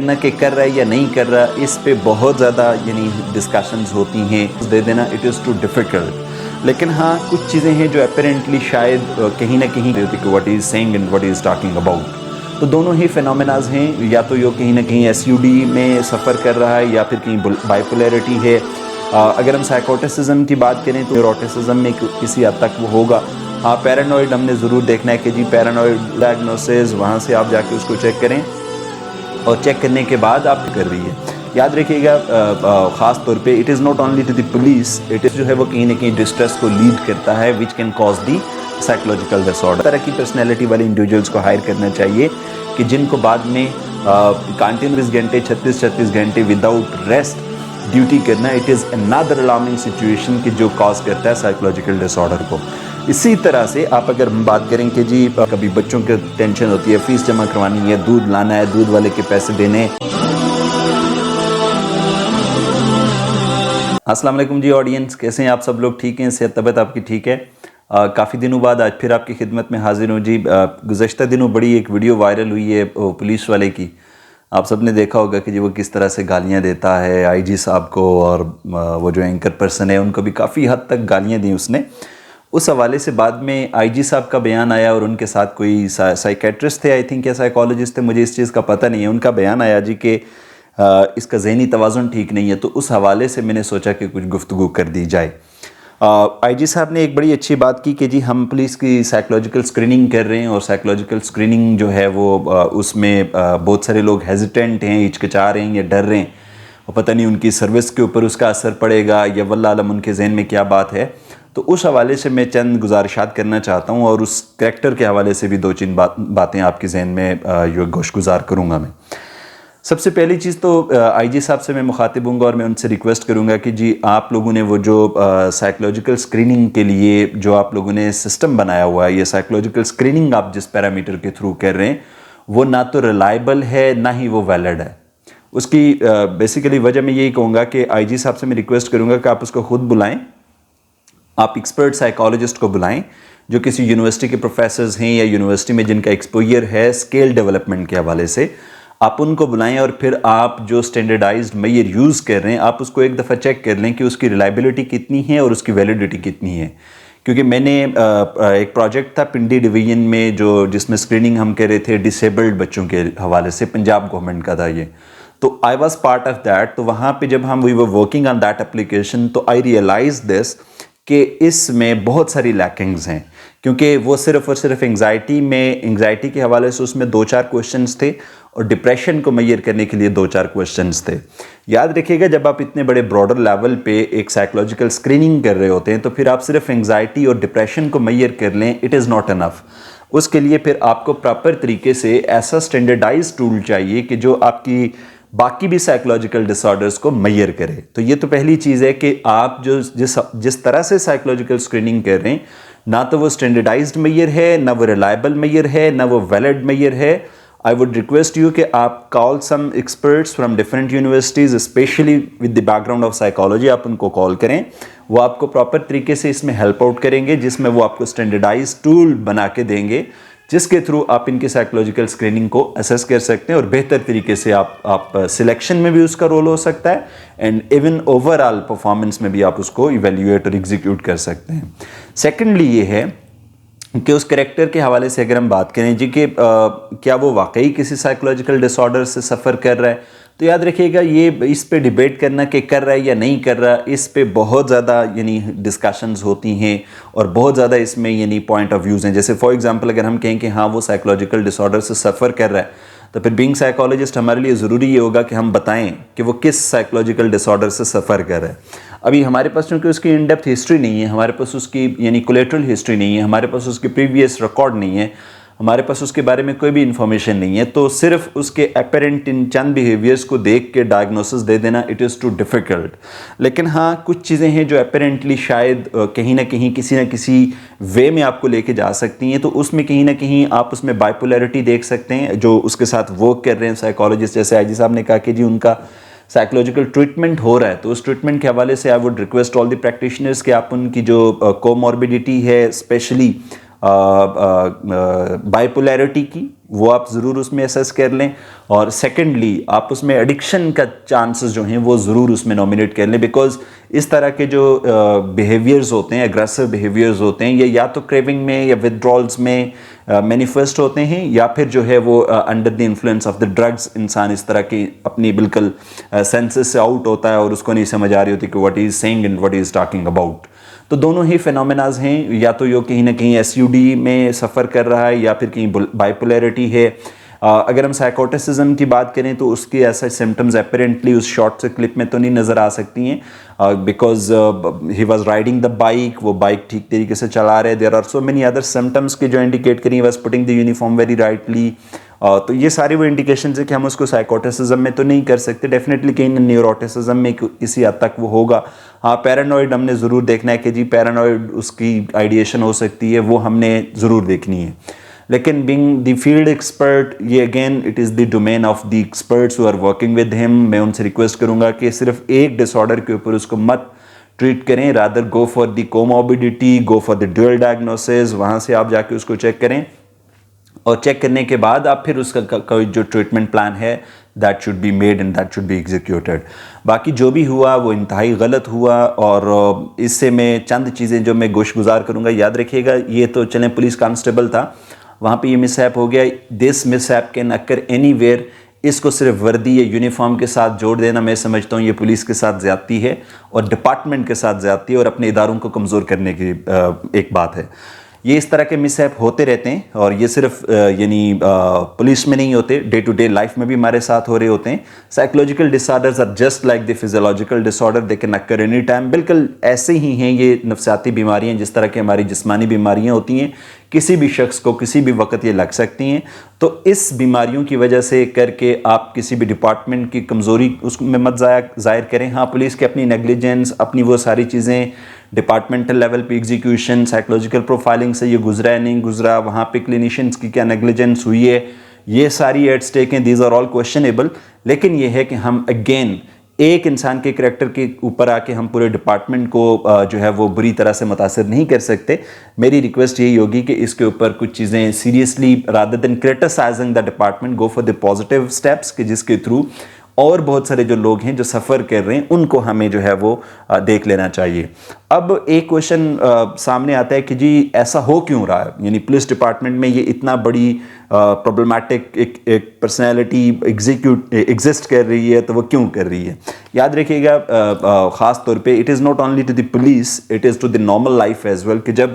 نہ کہ کر رہا ہے یا نہیں کر رہا، اس پہ بہت زیادہ ڈسکشنز ہوتی ہیں، دے دینا اٹ از ٹو ڈیفیکلٹ. لیکن ہاں کچھ چیزیں ہیں جو اپیرنٹلی شاید کہیں نہ کہیں کہ what is saying and what is talking about. تو دونوں ہی فینومیناز ہیں، یا تو یہ کہیں نہ کہیں ایس یو ڈی میں سفر کر رہا ہے یا پھر کہیں بائیپولیرٹی ہے. اگر ہم سائیکوٹسزم کی بات کریں تو نیوروٹسزم میں کسی حد تک وہ ہوگا. ہاں پیرانوئڈ ہم نے ضرور دیکھنا ہے کہ جی پیرانوئڈ ڈائگنوسز، وہاں سے آپ جا کے اس کو چیک کریں اور چیک کرنے کے بعد آپ کر رہی ہے. یاد رکھیے گا خاص طور پہ it is not only to the police, it is جو ہے وہ کہیں نہ کہیں ڈسٹریس کو لیڈ کرتا ہے which can cause the psychological disorder. طرح کی پرسنالٹی والے انڈیویجولس کو ہائر کرنا چاہیے کہ جن کو بعد میں کنٹینیوس گھنٹے 36 گھنٹے وداؤٹ ریسٹ ڈیوٹی کرنا. It is another alarming situation کہ جو کاز کرتا ہے سائیکولوجیکل ڈس آرڈر کو. اسی طرح سے آپ اگر بات کریں کہ جی کبھی بچوں کی ٹینشن ہوتی ہے، فیس جمع کروانی ہے، دودھ لانا ہے، دودھ والے کے پیسے دینے. السلام علیکم جی آڈینس، کیسے ہیں آپ سب لوگ؟ ٹھیک ہیں؟ صحت طبیعت آپ کی ٹھیک ہے؟ کافی دنوں بعد آج پھر آپ کی خدمت میں حاضر ہوں جی. گزشتہ دنوں بڑی ایک ویڈیو وائرل ہوئی ہے پولیس والے کی. آپ سب نے دیکھا ہوگا کہ جی وہ کس طرح سے گالیاں دیتا ہے آئی جی صاحب کو، اور وہ جو اینکر پرسن ہے ان کو بھی کافی حد تک گالیاں دیں اس نے. اس حوالے سے بعد میں آئی جی صاحب کا بیان آیا اور ان کے ساتھ کوئی سائیکیٹرسٹ تھے آئی تھنک یا سائیکالوجسٹ تھے، مجھے اس چیز کا پتہ نہیں ہے. ان کا بیان آیا جی کہ اس کا ذہنی توازن ٹھیک نہیں ہے. تو اس حوالے سے میں نے سوچا کہ کچھ گفتگو کر دی جائے. آئی جی صاحب نے ایک بڑی اچھی بات کی کہ جی ہم پولیس کی سائیکولوجیکل سکریننگ کر رہے ہیں، اور سائیکولوجیکل سکریننگ جو ہے وہ اس میں بہت سارے لوگ ہیزیٹنٹ ہیں، ہچکچا رہے ہیں یا ڈر رہے ہیں، اور پتہ نہیں ان کی سروس کے اوپر اس کا اثر پڑے گا یا واللہ عالم ان کے ذہن میں کیا بات ہے. تو اس حوالے سے میں چند گزارشات کرنا چاہتا ہوں، اور اس کریکٹر کے حوالے سے بھی دو چند باتیں آپ کے ذہن میں گوش گزار کروں گا میں. سب سے پہلی چیز تو آئی جی صاحب سے میں مخاطب ہوں گا اور میں ان سے ریکویسٹ کروں گا کہ جی آپ لوگوں نے وہ جو سائیکولوجیکل سکریننگ کے لیے جو آپ لوگوں نے سسٹم بنایا ہوا ہے، یہ سائیکولوجیکل سکریننگ آپ جس پیرامیٹر کے تھرو کر رہے ہیں وہ نہ تو ریلائبل ہے نہ ہی وہ ویلڈ ہے. اس کی بیسیکلی وجہ میں یہی کہوں گا کہ آئی جی صاحب سے میں ریکویسٹ کروں گا کہ آپ اس کو خود بلائیں، آپ ایکسپرٹ سائیکالوجسٹ کو بلائیں جو کسی یونیورسٹی کے پروفیسرز ہیں یا یونیورسٹی میں جن کا ایکسپوئر ہے اسکیل ڈیولپمنٹ کے حوالے سے. آپ ان کو بلائیں اور پھر آپ جو سٹینڈرڈائزڈ معیار یوز کر رہے ہیں آپ اس کو ایک دفعہ چیک کر لیں کہ اس کی ریلائبلٹی کتنی ہے اور اس کی ویلیڈیٹی کتنی ہے. کیونکہ میں نے ایک پروجیکٹ تھا پنڈی ڈویژن میں جس میں سکریننگ ہم کر رہے تھے ڈسیبلڈ بچوں کے حوالے سے، پنجاب گورنمنٹ کا تھا یہ. تو I was part of that. تو وہاں پہ جب ہم we were working on that application تو آئی ریئلائز دس کہ اس میں بہت ساری لیکنگز ہیں، کیونکہ وہ صرف اور صرف انگزائٹی کے حوالے سے اس میں 2-4 کوشچنز تھے، اور ڈپریشن کو میئر کرنے کے لیے 2-4 کوشچنز تھے. یاد رکھیے گا جب آپ اتنے بڑے براڈر لیول پہ ایک سائیکولوجیکل سکریننگ کر رہے ہوتے ہیں تو پھر آپ صرف انگزائٹی اور ڈپریشن کو میئر کر لیں، اٹ از ناٹ انف. اس کے لیے پھر آپ کو پراپر طریقے سے ایسا سٹینڈرڈائز ٹول چاہیے کہ جو آپ کی باقی بھی سائیکولوجیکل ڈس آرڈرز کو میئر کرے. تو یہ تو پہلی چیز ہے کہ آپ جس طرح سے سائیکولوجیکل سکریننگ کر رہے ہیں نہ تو وہ سٹینڈرڈائزڈ میئر ہے، نہ وہ ریلائبل میئر ہے، نہ وہ ویلڈ میئر ہے. I would request you کہ آپ call some experts from different universities especially with the background of psychology. آپ ان کو کال کریں، وہ آپ کو پراپر طریقے سے اس میں ہیلپ آؤٹ کریں گے، جس میں وہ آپ کو اسٹینڈرڈائز ٹول بنا کے دیں گے جس کے تھرو آپ ان کی سائیکولوجیکل سکریننگ کو اسیس کر سکتے ہیں، اور بہتر طریقے سے آپ سلیکشن میں بھی اس کا رول ہو سکتا ہے and even over all performance میں بھی آپ اس کو ایویلیویٹ اور ایگزیکیوٹ کر سکتے ہیں. سیکنڈلی یہ ہے کہ اس کریکٹر کے حوالے سے اگر ہم بات کریں جی کہ کیا وہ واقعی کسی سائیکولوجیکل ڈس آرڈر سے سفر کر رہا ہے، تو یاد رکھیے گا یہ اس پہ ڈیبیٹ کرنا کہ کر رہا ہے یا نہیں کر رہا، اس پہ بہت زیادہ ڈسکشنز ہوتی ہیں اور بہت زیادہ اس میں پوائنٹ آف ویوز ہیں. جیسے فار ایگزامپل اگر ہم کہیں کہ ہاں وہ سائیکولوجیکل ڈس آرڈر سے سفر کر رہا ہے تو پھر بینگ سائیکالوجسٹ ہمارے لیے ضروری یہ ہوگا کہ ہم بتائیں کہ وہ کس سائیکولوجیکل ڈس آرڈر سے سفر کر رہا ہے. ابھی ہمارے پاس چونکہ اس کی ان ڈیپتھ ہسٹری نہیں ہے، ہمارے پاس اس کی کولیٹرل ہسٹری نہیں ہے، ہمارے پاس اس کی پریویس ریکارڈ نہیں ہے، ہمارے پاس اس کے بارے میں کوئی بھی انفارمیشن نہیں ہے، تو صرف اس کے اپیرنٹ ان چند بیہیویئرس کو دیکھ کے ڈائگنوسس دے دینا اٹ از ٹو ڈیفیکلٹ. لیکن ہاں کچھ چیزیں ہیں جو اپیرنٹلی شاید کہیں نہ کہیں کسی نہ کسی وے میں آپ کو لے کے جا سکتی ہیں. تو اس میں کہیں نہ کہیں آپ اس میں بائیپولیرٹی دیکھ سکتے ہیں جو اس کے ساتھ ورک کر رہے ہیں سائیکالوجسٹ. جیسے آئی جی صاحب نے کہا کہ جی ان کا سائیکولوجیکل ٹریٹمنٹ ہو رہا ہے، تو اس ٹریٹمنٹ کے حوالے سے I would request all the practitioners کہ آپ ان کی جو کوموربیڈیٹی ہے اسپیشلی بائیپولیرٹی کی، وہ آپ ضرور اس میں اسیس کر لیں، اور سیکنڈلی آپ اس میں ایڈکشن کا چانسز جو ہیں وہ ضرور اس میں نومینیٹ کر لیں، بیکاز اس طرح کے جو بیہیویئرز ہوتے ہیں، اگریسو بیہیویئرز ہوتے ہیں، یہ یا تو کریونگ میں یا ودرالز میں مینیفیسٹ ہوتے ہیں، یا پھر جو ہے وہ under the influence of the drugs انسان اس طرح کی اپنی بالکل سینسز سے آؤٹ ہوتا ہے اور اس کو نہیں سمجھ آ رہی ہوتی کہ what he is saying and what he is talking about. تو دونوں ہی فینومیناز ہیں، یا تو یہ کہیں نہ کہیں ایس یو ڈی میں سفر کر رہا ہے یا پھر کہیں بائیپولیرٹی ہے. اگر ہم سائیکوٹسزم کی بات کریں تو اس کی ایسا سمٹمز اپیرنٹلی اس شارٹ سے کلپ میں تو نہیں نظر آ سکتی ہیں، because he was riding the bike, وہ بائک ٹھیک طریقے سے چلا رہے. There are so many other symptoms کے جو انڈیکیٹ کریں، was putting the uniform very rightly. تو یہ ساری وہ انڈیکیشنز ہیں کہ ہم اس کو سائیکوٹسزم میں تو نہیں کر سکتے. ڈیفینیٹلی کہیں نیوروٹسزم میں کسی حد تک وہ ہوگا. ہاں پیرانوئڈ ہم نے ضرور دیکھنا ہے کہ جی پیرانوئڈ اس کی آئیڈیشن ہو سکتی ہے، وہ ہم نے ضرور دیکھنی ہے. لیکن بینگ دی فیلڈ ایکسپرٹ، یہ again it is the domain of the experts who are working with him. میں ان سے ریکویسٹ کروں گا کہ صرف ایک ڈس آرڈر کے اوپر اس کو مت ٹریٹ کریں، rather go for the comorbidity, go for the dual diagnosis. وہاں سے آپ جا کے اس کو چیک کریں، اور چیک کرنے کے بعد آپ پھر اس کا جو ٹریٹمنٹ پلان ہے that should be made and that should be executed. باقی جو بھی ہوا وہ انتہائی غلط ہوا، اور اس سے میں چند چیزیں جو میں گوش گزار کروں گا. یاد رکھیے گا یہ تو چلیں پولیس کانسٹیبل تھا، وہاں پہ یہ مس ہیپ ہو گیا. This mishap can occur anywhere. اس کو صرف وردی یا یونیفارم کے ساتھ جوڑ دینا میں سمجھتا ہوں یہ پولیس کے ساتھ زیادتی ہے اور ڈپارٹمنٹ کے ساتھ زیادتی ہے اور اپنے اداروں کو کمزور کرنے کی ایک بات ہے. یہ اس طرح کے مس ہیپ ہوتے رہتے ہیں، اور یہ صرف یعنی پولیس میں نہیں ہوتے، ڈے ٹو ڈے لائف میں بھی ہمارے ساتھ ہو رہے ہوتے ہیں. Psychological disorders are just like the physiological disorder, they can occur any time. بالکل ایسے ہی ہیں یہ نفسیاتی بیماریاں جس طرح کی ہماری جسمانی بیماریاں ہوتی ہیں. کسی بھی شخص کو کسی بھی وقت یہ لگ سکتی ہیں. تو اس بیماریوں کی وجہ سے کر کے آپ کسی بھی ڈپارٹمنٹ کی کمزوری اس میں مت ظاہر کریں. ہاں پولیس کی اپنی نیگلیجنس، اپنی وہ ساری چیزیں ڈپارٹمنٹل لیول پہ ایگزیکیوشن، سائیکولوجیکل پروفائلنگ سے یہ گزرا ہے نہیں گزرا، وہاں پہ کلینیشنز کی کیا نیگلیجنس ہوئی ہے، یہ ساری ایٹ سٹیک ہیں. These are all questionable. لیکن یہ ہے کہ ہم اگین ایک انسان کے کریکٹر کے اوپر آ کے ہم پورے ڈپارٹمنٹ کو جو ہے وہ بری طرح سے متاثر نہیں کر سکتے. میری ریکویسٹ یہی ہوگی کہ اس کے اوپر کچھ چیزیں seriously rather than criticising the department, go for the positive steps کہ جس کے تھرو اور بہت سارے جو لوگ ہیں جو سفر کر رہے ہیں ان کو ہمیں جو ہے وہ دیکھ لینا چاہیے. اب ایک کویشچن سامنے آتا ہے کہ جی ایسا ہو کیوں رہا ہے، یعنی پولیس ڈپارٹمنٹ میں یہ اتنا بڑی پرابلمٹک ایک پرسنالٹی ایگزسٹ کر رہی ہے تو وہ کیوں کر رہی ہے. یاد رکھیے گا خاص طور پہ it is not only to the police, it is to the normal life as well, کہ جب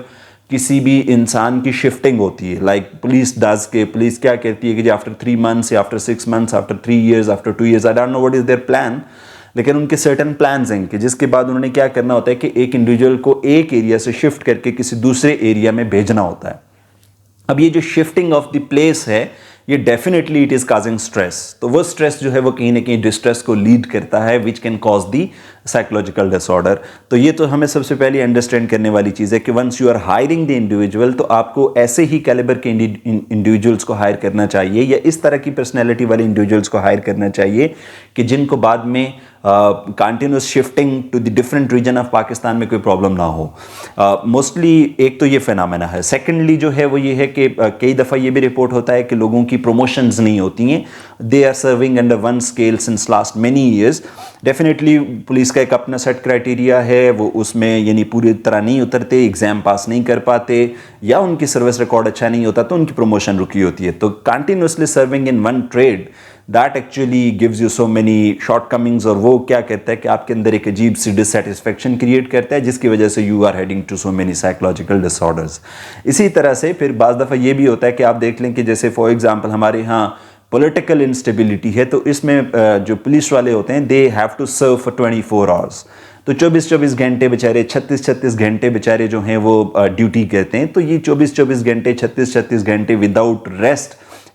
کسی بھی انسان کی شفٹنگ ہوتی ہے، لائک پولیس ڈز کے پولیس کیا کہتی ہے کہ جی آفٹر 3 months یا after 6 months، after 3 years، after 2 years، I don't know what is their plan, لیکن ان کے سرٹن پلانز ہیں کہ جس کے بعد انہوں نے کیا کرنا ہوتا ہے کہ ایک انڈیویجول کو ایک ایریا سے شفٹ کر کے کسی دوسرے ایریا میں بھیجنا ہوتا ہے. اب یہ جو شفٹنگ آف دی پلیس ہے یہ definitely it is causing stress. تو وہ اسٹریس جو ہے وہ کہیں نہ کہیں ڈسٹریس کو لیڈ کرتا ہے، which can cause the psychological disorder. تو یہ تو ہمیں سب سے پہلے انڈرسٹینڈ کرنے والی چیز ہے کہ once you are hiring the individual تو آپ کو ایسے ہی کیلیبر کے انڈیویجولس کو ہائر کرنا چاہیے، یا اس طرح کی پرسنالٹی والے انڈیویجولس کو ہائر کرنا چاہیے کہ جن کو بعد میں continuous shifting to the different region of Pakistan میں کوئی پرابلم نہ ہو. موسٹلی ایک تو یہ فینامنا ہے. سیکنڈلی جو ہے وہ یہ ہے کہ کئی دفعہ یہ بھی رپورٹ ہوتا ہے کہ لوگوں کی پروموشنز نہیں ہوتی ہیں. They are serving under one scale since last many years. Definitely police کا ایک اپنا سیٹ کرائٹیریا ہے، وہ اس میں یعنی پوری طرح نہیں اترتے، ایگزام پاس نہیں کر پاتے، یا ان کی سروس ریکارڈ اچھا نہیں ہوتا تو ان کی پروموشن رکی ہوتی ہے. تو continuously serving in one trait that actually gives you so many short comings, اور وہ کیا کہتا ہے کہ آپ کے اندر ایک عجیب سی ڈسسیٹسفیکشن کریٹ کرتا ہے جس کی وجہ سے you are heading to so many psychological disorders. اسی طرح سے پھر بعض دفعہ یہ بھی ہوتا ہے کہ آپ دیکھ لیں کہ جیسے فار ایگزامپل ہمارے ہاں پولیٹیکل انسٹیبلٹی ہے، تو اس میں جو پولیس والے ہوتے ہیں they have to serve for 24 hours. تو 24 گھنٹے بیچارے 36 گھنٹے بیچارے جو ہیں وہ ڈیوٹی کرتے ہیں. تو یہ 24 گھنٹے 36 گھنٹے وداؤٹ ریسٹ